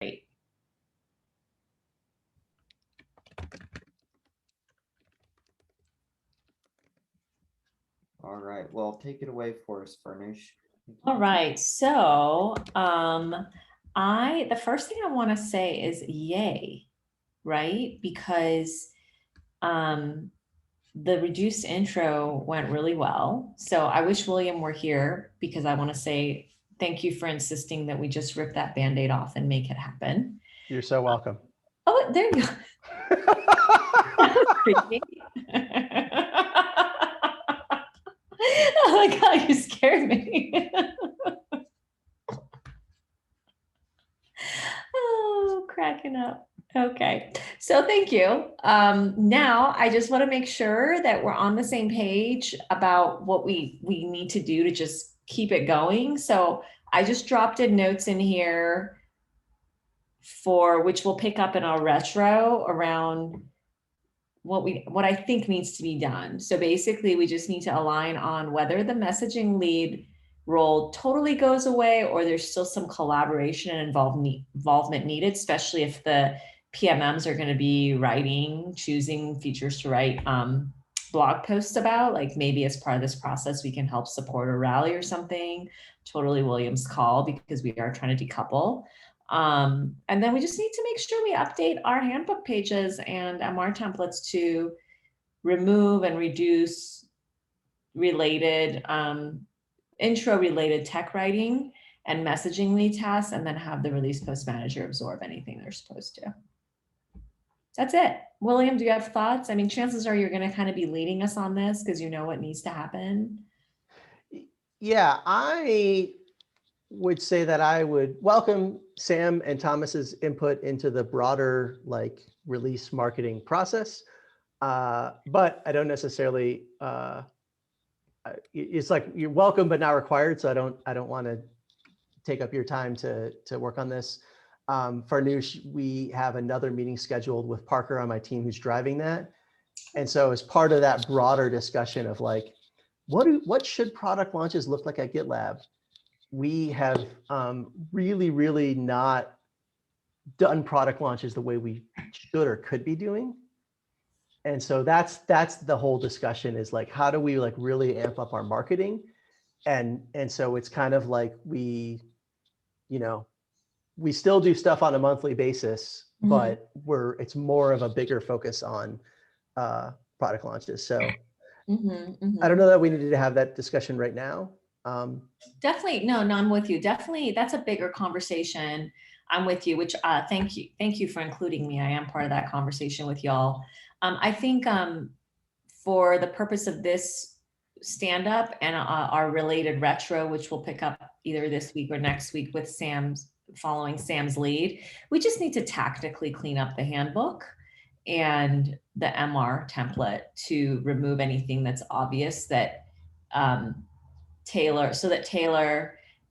Great. All right, well, take it away for us, Farnoosh. All right. So the first thing I want to say is yay, right? Because the reduced intro went really well. So I wish William were here because I want to say thank you for insisting that we just rip that Band-Aid off and make it happen. You're so welcome. Oh, there you go. Oh my God, you scared me. Oh, cracking up. Okay, so thank you. Now I just want to make sure that we're on the same page about what we need to do to just keep it going. So I just dropped in notes in here for which we'll pick up in our retro around what I think needs to be done. So basically we just need to align on whether the messaging lead role totally goes away or there's still some collaboration and involvement needed, especially if the PMMs are going to be choosing features to write blog posts about, like maybe as part of this process, we can help support a rally or something. Totally William's call because we are trying to decouple. And then we just need to make sure we update our handbook pages and MR templates to remove and reduce related intro related tech writing and messaging lead tasks, and then have the release post manager absorb anything they're supposed to. That's it. William, do you have thoughts? I mean, chances are you're going to kind of be leading us on this because you know what needs to happen. Yeah, I would say that I would welcome Sam and Thomas's input into the broader release marketing process, but I don't necessarily. It's like you're welcome but not required. So I don't want to take up your time to work on this. Farnoosh, we have another meeting scheduled with Parker on my team who's driving that, and so as part of that broader discussion of what should product launches look like at GitLab, we have really not done product launches the way we should or could be doing. And so that's the whole discussion is how do we really amp up our marketing? And so it's kind of we still do stuff on a monthly basis, but it's more of a bigger focus on product launches. So I don't know that we needed to have that discussion right now. Definitely. No, I'm with you. Definitely. That's a bigger conversation. I'm with you, which thank you for including me. I am part of that conversation with y'all. I think for the purpose of this stand up and our related retro, which we'll pick up either this week or next week with following Sam's lead, we just need to tactically clean up the handbook and the MR template to remove anything that's obvious that Taylor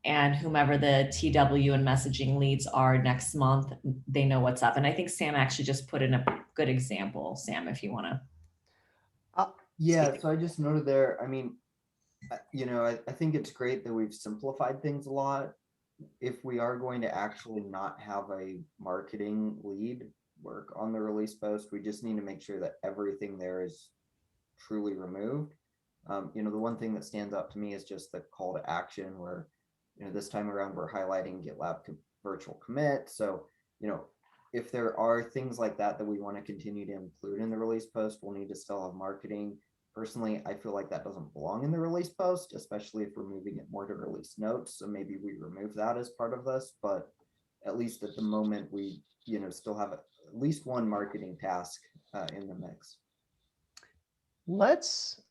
and whomever the TW and messaging leads are next month, they know what's up. And I think Sam actually just put in a good example. Sam, if you want to. Yeah, so I just noted there, I mean, I think it's great that we've simplified things a lot. If we are going to actually not have a marketing lead work on the release post, we just need to make sure that everything there is truly removed. The one thing that stands out to me is just the call to action where, this time around we're highlighting GitLab virtual commit. So, if there are things like that we want to continue to include in the release post, we'll need to still have marketing. Personally, I feel like that doesn't belong in the release post, especially if we're moving it more to release notes. So maybe we remove that as part of this, but at least at the moment, we, still have at least one marketing task in the mix. That's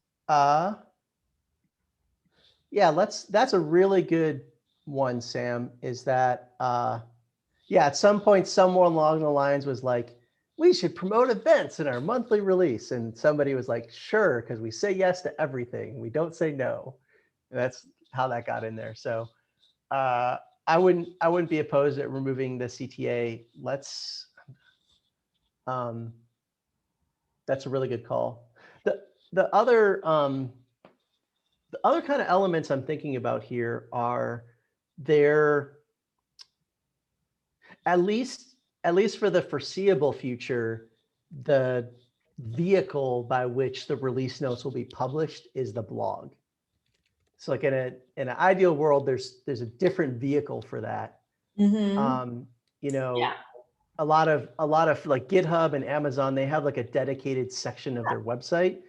a really good one, Sam, is that, at some point, someone along the lines was like, we should promote events in our monthly release. And somebody was like, sure, because we say yes to everything. We don't say no. And that's how that got in there. So I wouldn't be opposed at removing the CTA. That's a really good call. The other kind of elements I'm thinking about here are at least for the foreseeable future, the vehicle by which the release notes will be published is the blog. So like in an ideal world, there's a different vehicle for that. Mhm. You know, Yeah. a lot of like GitHub and Amazon, they have like a dedicated section of their website.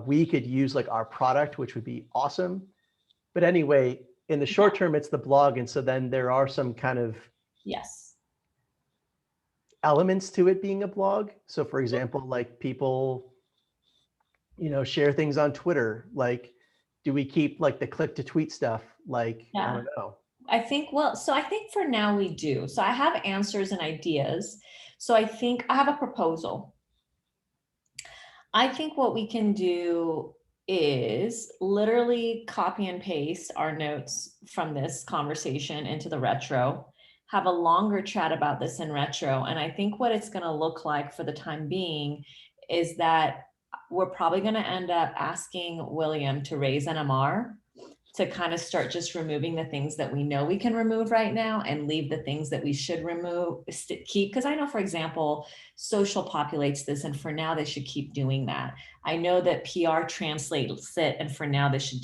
We could use like our product, which would be awesome. But anyway, in the short term, it's the blog. And so then there are some kind of Yes. elements to it being a blog. So for example, like people, share things on Twitter. Like, do we keep like the click to tweet stuff? Like, I Yeah. don't know. So I think for now we do. So I have answers and ideas. So I think I have a proposal. I think what we can do is literally copy and paste our notes from this conversation into the retro, have a longer chat about this in retro. And I think what it's going to look like for the time being is that we're probably going to end up asking William to raise NMR to kind of start just removing the things that we know we can remove right now and leave the things that we should keep. Because I know, for example, social populates this, and for now they should keep doing that. I know that PR translates it, and for now they should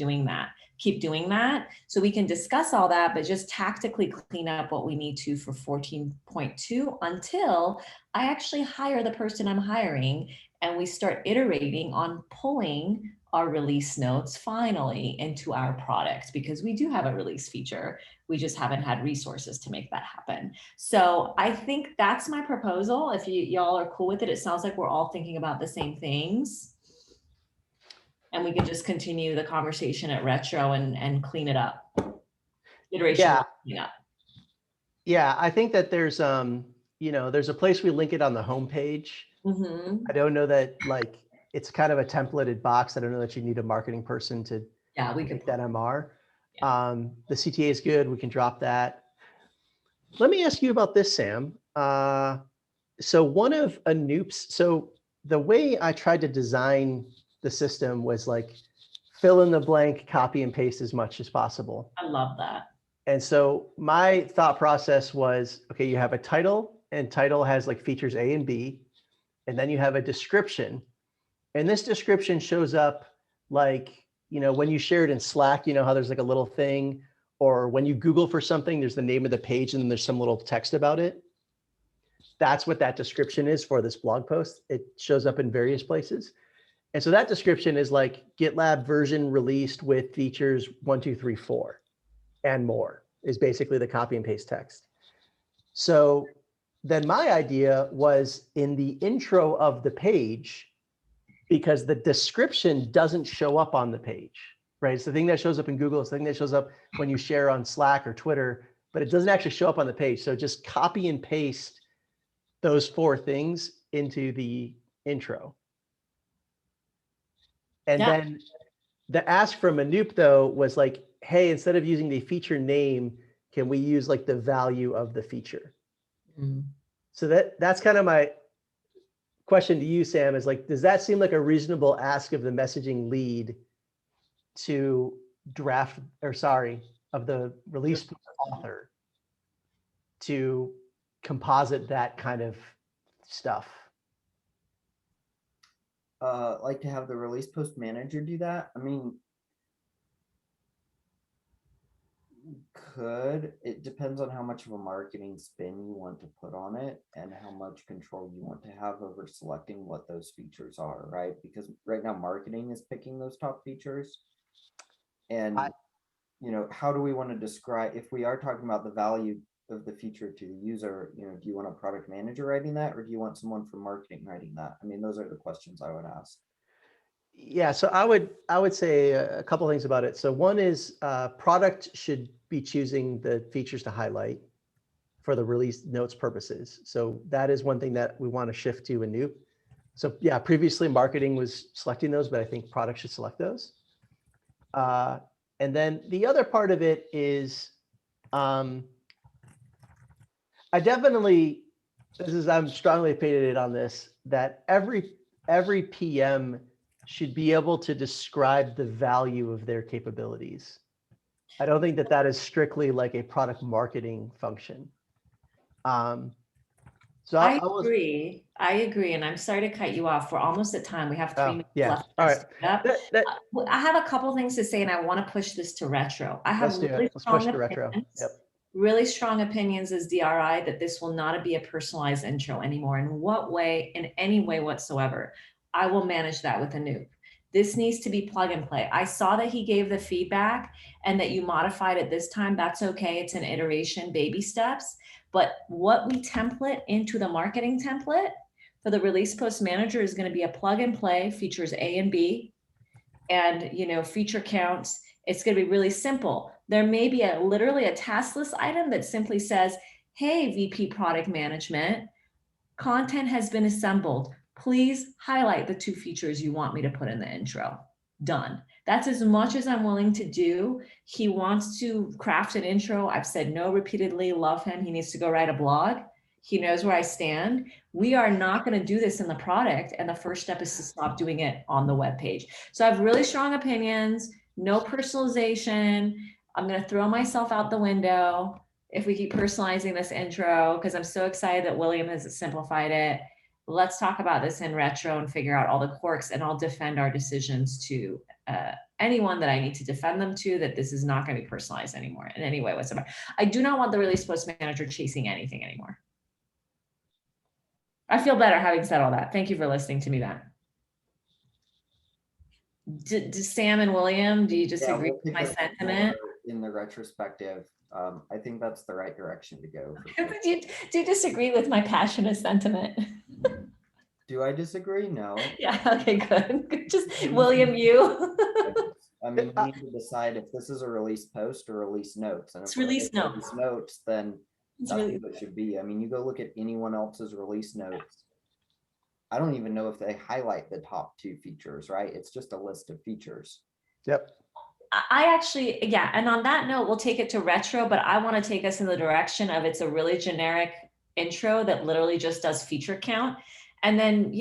keep doing that. So we can discuss all that, but just tactically clean up what we need to for 14.2 until I actually hire the person I'm hiring and we start iterating on pulling our release notes finally into our product, because we do have a release feature. We just haven't had resources to make that happen. So I think that's my proposal. If y'all are cool with it, it sounds like we're all thinking about the same things. And we can just continue the conversation at retro and clean it up. Iteration Yeah. clean up. Yeah, I think that there's there's a place we link it on the homepage. Mm-hmm. I don't know that like it's kind of a templated box. I don't know that you need a marketing person to We can make that MR. Yeah. The CTA is good. We can drop that. Let me ask you about this, Sam. So one of Anoop's, so the way I tried to design the system was like fill in the blank, copy and paste as much as possible. I love that. And so my thought process was, okay, you have a title, and title has like features A and B, and then you have a description. And this description shows up like, when you share it in Slack, how there's like a little thing, or when you Google for something, there's the name of the page and then there's some little text about it. That's what that description is for this blog post. It shows up in various places. And so that description is like GitLab version released with features 1, 2, 3, 4 and more is basically the copy and paste text. So then my idea was in the intro of the page, because the description doesn't show up on the page, right? It's the thing that shows up in Google. It's the thing that shows up when you share on Slack or Twitter, but it doesn't actually show up on the page. So just copy and paste those 4 things into the intro. And then the ask from Anoop though was like, hey, instead of using the feature name, can we use like the value of the feature? Mm-hmm. So that's kind of my question to you, Sam, is like, does that seem like a reasonable ask of the messaging lead to of the release author to composite that kind of stuff? Like to have the release post manager do that? I mean, it depends on how much of a marketing spin you want to put on it and how much control you want to have over selecting what those features are, right? Because right now marketing is picking those top features. And how do we want to describe, if we are talking about the value of the feature to the user, do you want a product manager writing that, or do you want someone from marketing writing that? I mean, those are the questions I would ask. Yeah, so I would say a couple things about it. So one is product should be choosing the features to highlight for the release notes purposes. So that is one thing that we want to shift to Anoop. So yeah, previously marketing was selecting those, but I think product should select those. And then the other part of it is, I'm strongly opinionated on this, that every PM should be able to describe the value of their capabilities. I don't think that is strictly like a product marketing function. So I I was, agree. I agree. And I'm sorry to cut you off. We're almost at time. We have 3 minutes yeah, left. all right. Well, I have a couple things to say, and I want to push this to retro. I have Let's do really it. Let's push strong to retro. opinions. Yep. Really strong opinions as DRI that this will not be a personalized intro anymore. In what way, in any way whatsoever, I will manage that with a noob. This needs to be plug and play. I saw that he gave the feedback and that you modified it this time. That's okay. It's an iteration, baby steps. But what we template into the marketing template for the release post manager is going to be a plug and play, features A and B, and feature counts. It's going to be really simple. There may be literally a task list item that simply says, hey, VP product management, content has been assembled. Please highlight the 2 features you want me to put in the intro. Done. That's as much as I'm willing to do. He wants to craft an intro. I've said no repeatedly, love him. He needs to go write a blog. He knows where I stand. We are not going to do this in the product. And the first step is to stop doing it on the web page. So I have really strong opinions, no personalization. I'm going to throw myself out the window if we keep personalizing this intro, because I'm so excited that William has simplified it. Let's talk about this in retro and figure out all the quirks, and I'll defend our decisions to anyone that I need to defend them to, that this is not going to be personalized anymore in any way whatsoever. I do not want the release post manager chasing anything anymore. I feel better having said all that. Thank you for listening to me, Ben. Do Sam and William, do you disagree with my sentiment? In the retrospective, I think that's the right direction to go. Do you disagree with my passionate sentiment? Do I disagree? No. Yeah, okay, good. Just William, you. I mean, we need to decide if this is a release post or release notes. And if It's release notes. Release notes, then It's that's really, what it should be. I mean, you go look at anyone else's release notes. I don't even know if they highlight the top 2 features, right? It's just a list of features. Yep. I actually, yeah. And on that note, we'll take it to retro, but I want to take us in the direction of it's a really generic intro that literally just does feature count. And then,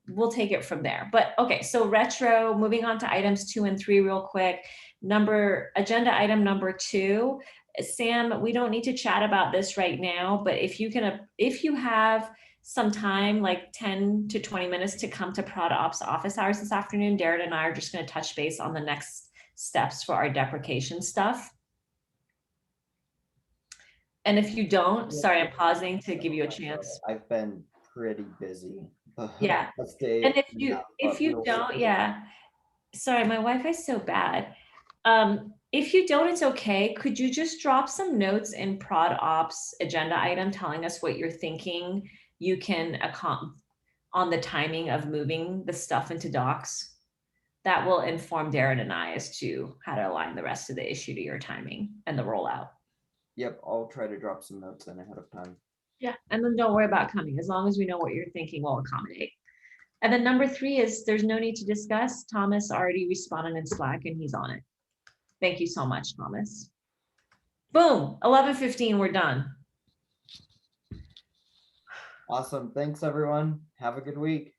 we'll take it from there. But okay, so retro, moving on to items 2 and 3 real quick. Agenda item number 2, Sam, we don't need to chat about this right now, but if you have some time, like 10 to 20 minutes to come to Prod Ops office hours this afternoon, Darren and I are just going to touch base on the next steps for our deprecation stuff. And if you don't, sorry, I'm pausing to give you a chance. I've been pretty busy. Yeah. And if you don't, yeah. Sorry, my Wi-Fi's so bad. If you don't, it's okay. Could you just drop some notes in Prod Ops agenda item telling us what you're thinking you can accomplish on the timing of moving the stuff into docs? That will inform Darren and I as to how to align the rest of the issue to your timing and the rollout. Yep, I'll try to drop some notes in ahead of time. Yeah, and then don't worry about coming. As long as we know what you're thinking, we'll accommodate. And then number 3 is there's no need to discuss. Thomas already responded in Slack and he's on it. Thank you so much, Thomas. Boom, 11:15, we're done. Awesome. Thanks, everyone. Have a good week.